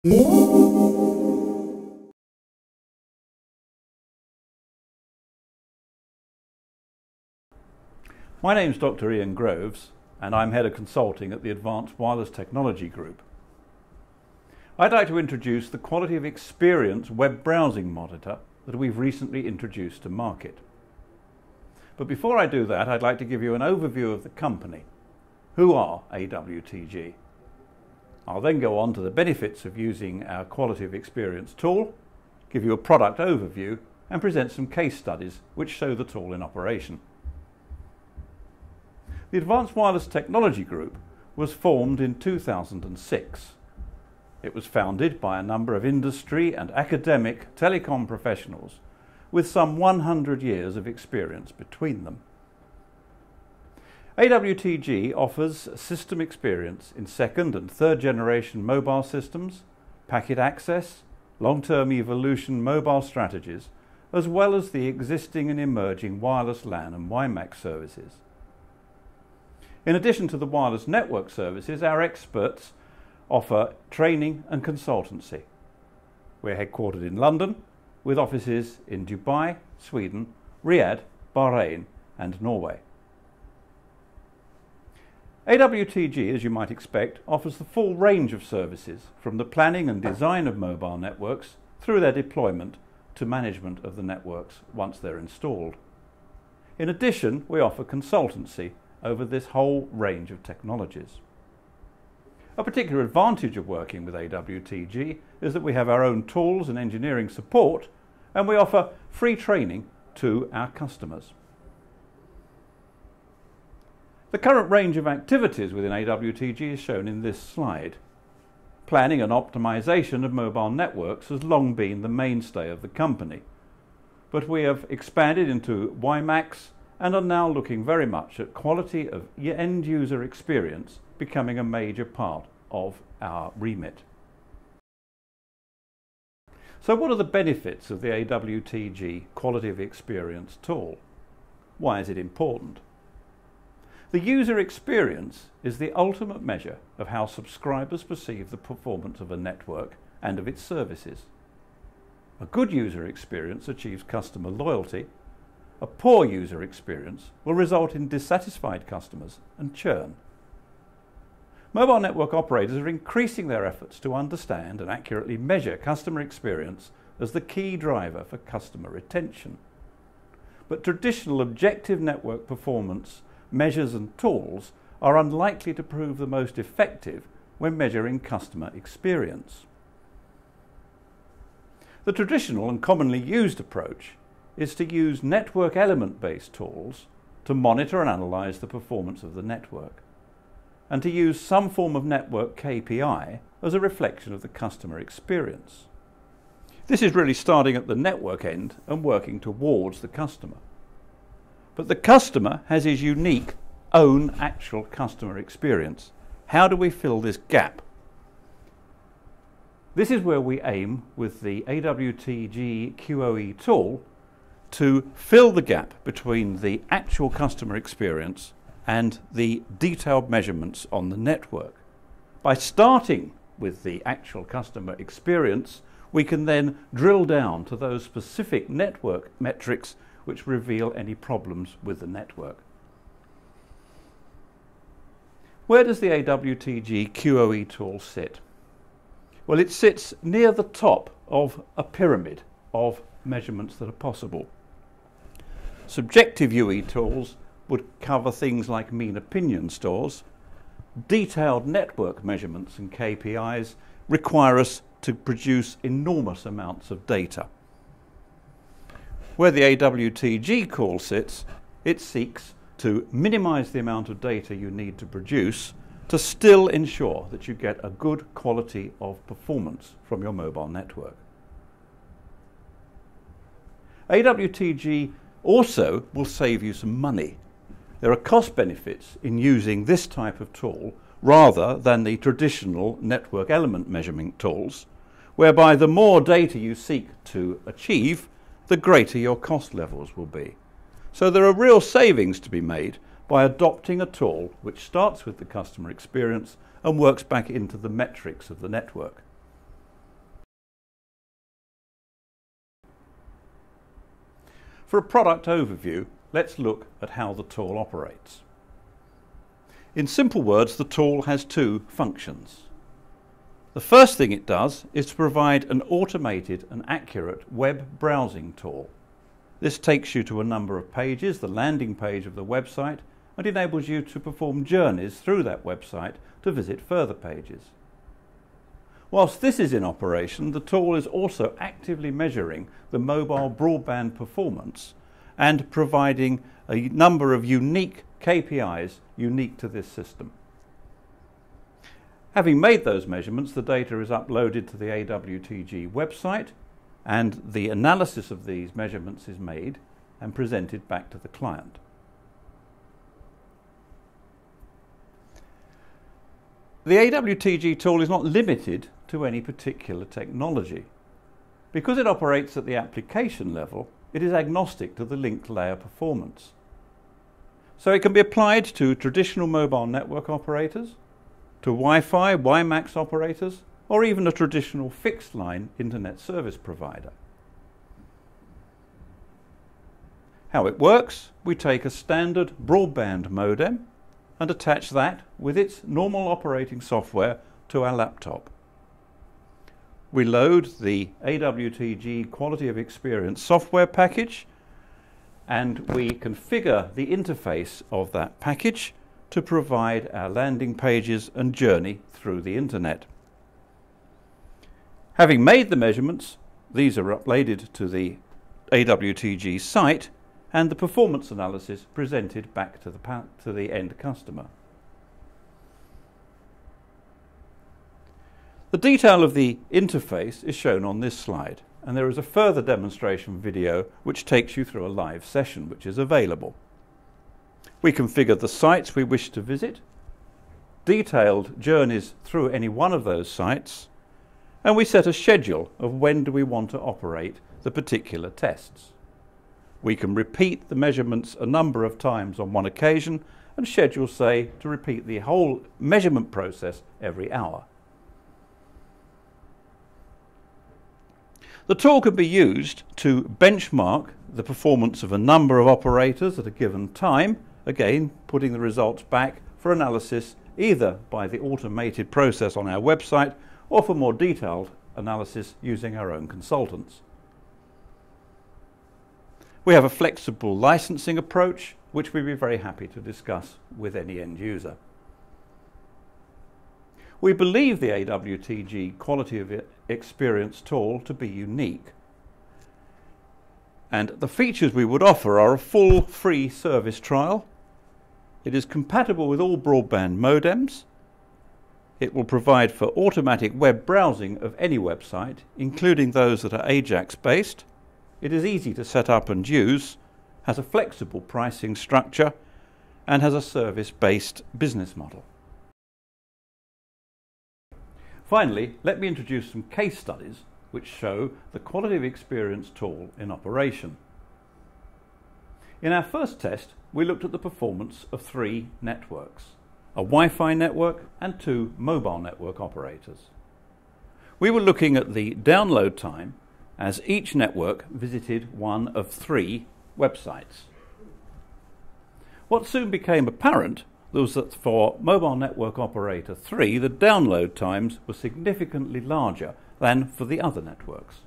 My name's Dr. Ian Groves, and I'm Head of Consulting at the Advanced Wireless Technology Group. I'd like to introduce the Quality of Experience web browsing monitor that we've recently introduced to market. But before I do that, I'd like to give you an overview of the company. Who are AWTG? I'll then go on to the benefits of using our Quality of Experience tool, give you a product overview, and present some case studies which show the tool in operation. The Advanced Wireless Technology Group was formed in 2006. It was founded by a number of industry and academic telecom professionals with some 100 years of experience between them. AWTG offers system experience in second and third generation mobile systems, packet access, long-term evolution mobile strategies, as well as the existing and emerging wireless LAN and WiMAX services. In addition to the wireless network services, our experts offer training and consultancy. We're headquartered in London, with offices in Dubai, Sweden, Riyadh, Bahrain and Norway. AWTG, as you might expect, offers the full range of services, from the planning and design of mobile networks through their deployment to management of the networks once they're installed. In addition, we offer consultancy over this whole range of technologies. A particular advantage of working with AWTG is that we have our own tools and engineering support, and we offer free training to our customers. The current range of activities within AWTG is shown in this slide. Planning and optimization of mobile networks has long been the mainstay of the company, but we have expanded into WiMAX and are now looking very much at quality of end user experience becoming a major part of our remit. So what are the benefits of the AWTG Quality of Experience tool? Why is it important? The user experience is the ultimate measure of how subscribers perceive the performance of a network and of its services. A good user experience achieves customer loyalty. A poor user experience will result in dissatisfied customers and churn. Mobile network operators are increasing their efforts to understand and accurately measure customer experience as the key driver for customer retention. But traditional objective network performance measures and tools are unlikely to prove the most effective when measuring customer experience. The traditional and commonly used approach is to use network element-based tools to monitor and analyze the performance of the network, and to use some form of network KPI as a reflection of the customer experience. This is really starting at the network end and working towards the customer. But the customer has his unique own actual customer experience. How do we fill this gap? This is where we aim with the AWTG QoE tool to fill the gap between the actual customer experience and the detailed measurements on the network. By starting with the actual customer experience, we can then drill down to those specific network metrics which reveal any problems with the network. Where does the AWTG QoE tool sit? Well, it sits near the top of a pyramid of measurements that are possible. Subjective UE tools would cover things like mean opinion scores. Detailed network measurements and KPIs require us to produce enormous amounts of data. Where the AWTG tool sits, it seeks to minimize the amount of data you need to produce to still ensure that you get a good quality of performance from your mobile network. AWTG also will save you some money. There are cost benefits in using this type of tool rather than the traditional network element measurement tools, whereby the more data you seek to achieve, the greater your cost levels will be. So there are real savings to be made by adopting a tool which starts with the customer experience and works back into the metrics of the network. For a product overview, let's look at how the tool operates. In simple words, the tool has two functions. The first thing it does is to provide an automated and accurate web browsing tool. This takes you to a number of pages, the landing page of the website, and enables you to perform journeys through that website to visit further pages. Whilst this is in operation, the tool is also actively measuring the mobile broadband performance and providing a number of unique KPIs unique to this system. Having made those measurements, the data is uploaded to the AWTG website, and the analysis of these measurements is made and presented back to the client. The AWTG tool is not limited to any particular technology. Because it operates at the application level, it is agnostic to the linked layer performance. So it can be applied to traditional mobile network operators, to Wi-Fi, WiMAX operators, or even a traditional fixed line internet service provider. How it works: we take a standard broadband modem and attach that with its normal operating software to our laptop. We load the AWTG Quality of Experience software package, and we configure the interface of that package to provide our landing pages and journey through the internet. Having made the measurements, these are uploaded to the AWTG site and the performance analysis presented back to the end customer. The detail of the interface is shown on this slide, and there is a further demonstration video which takes you through a live session which is available. We configure the sites we wish to visit, detailed journeys through any one of those sites, and we set a schedule of when do we want to operate the particular tests. We can repeat the measurements a number of times on one occasion and schedule, say, to repeat the whole measurement process every hour. The tool can be used to benchmark the performance of a number of operators at a given time, again putting the results back for analysis either by the automated process on our website or for more detailed analysis using our own consultants. We have a flexible licensing approach which we'd be very happy to discuss with any end user. We believe the AWTG Quality of Experience tool to be unique, and the features we would offer are a full free service trial. It is compatible with all broadband modems. It will provide for automatic web browsing of any website, including those that are AJAX based. It is easy to set up and use, has a flexible pricing structure, and has a service-based business model. Finally, let me introduce some case studies which show the Quality of Experience tool in operation. In our first test, we looked at the performance of 3 networks, a Wi-Fi network and 2 mobile network operators. We were looking at the download time as each network visited one of 3 websites. What soon became apparent was that for mobile network operator 3, the download times were significantly larger than for the other networks.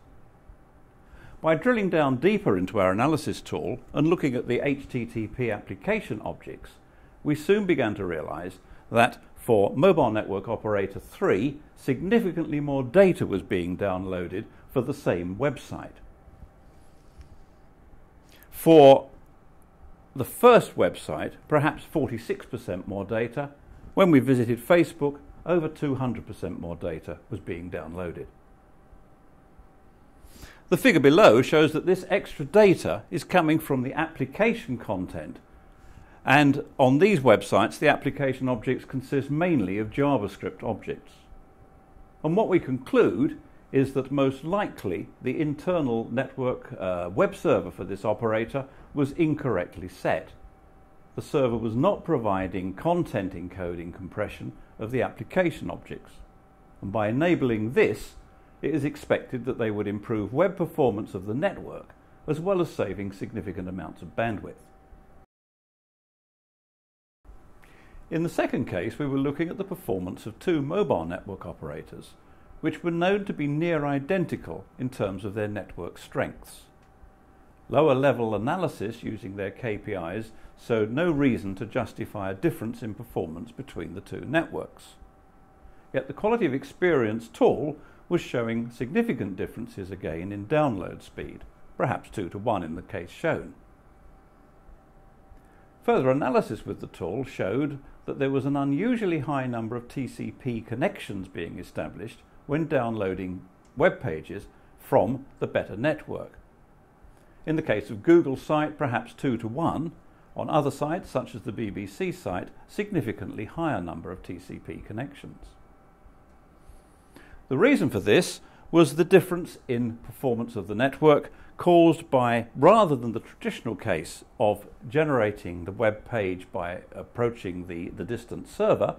By drilling down deeper into our analysis tool and looking at the HTTP application objects, we soon began to realize that for mobile network operator 3, significantly more data was being downloaded for the same website. For the first website, perhaps 46% more data. When we visited Facebook, over 200% more data was being downloaded. The figure below shows that this extra data is coming from the application content, and on these websites the application objects consist mainly of JavaScript objects. And what we conclude is that most likely the internal network web server for this operator was incorrectly set. The server was not providing content encoding compression of the application objects, and by enabling this, it is expected that they would improve web performance of the network as well as saving significant amounts of bandwidth. In the second case, we were looking at the performance of two mobile network operators, which were known to be near identical in terms of their network strengths. Lower level analysis using their KPIs showed no reason to justify a difference in performance between the two networks. Yet the quality of experience tool was showing significant differences again in download speed, perhaps 2 to 1 in the case shown. Further analysis with the tool showed that there was an unusually high number of TCP connections being established when downloading web pages from the better network. In the case of Google's site, perhaps 2 to 1. On other sites, such as the BBC site, significantly higher number of TCP connections. The reason for this was the difference in performance of the network caused by, rather than the traditional case of generating the web page by approaching the distant server,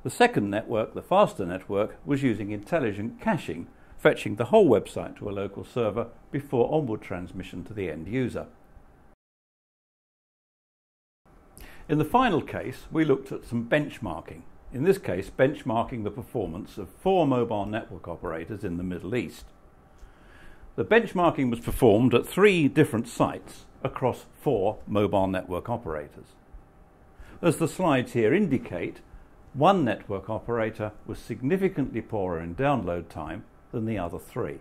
the second network, the faster network, was using intelligent caching, fetching the whole website to a local server before onward transmission to the end user. In the final case, we looked at some benchmarking. In this case, benchmarking the performance of 4 mobile network operators in the Middle East. The benchmarking was performed at 3 different sites across 4 mobile network operators. As the slides here indicate, one network operator was significantly poorer in download time than the other 3.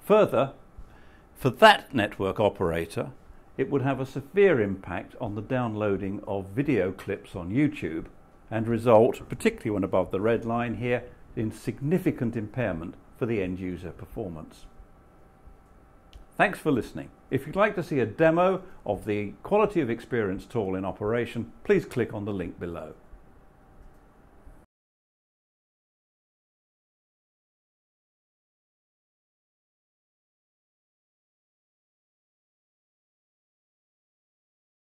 Further, for that network operator, it would have a severe impact on the downloading of video clips on YouTube and result, particularly when above the red line here, in significant impairment for the end user performance. Thanks for listening. If you'd like to see a demo of the quality of experience tool in operation, please click on the link below.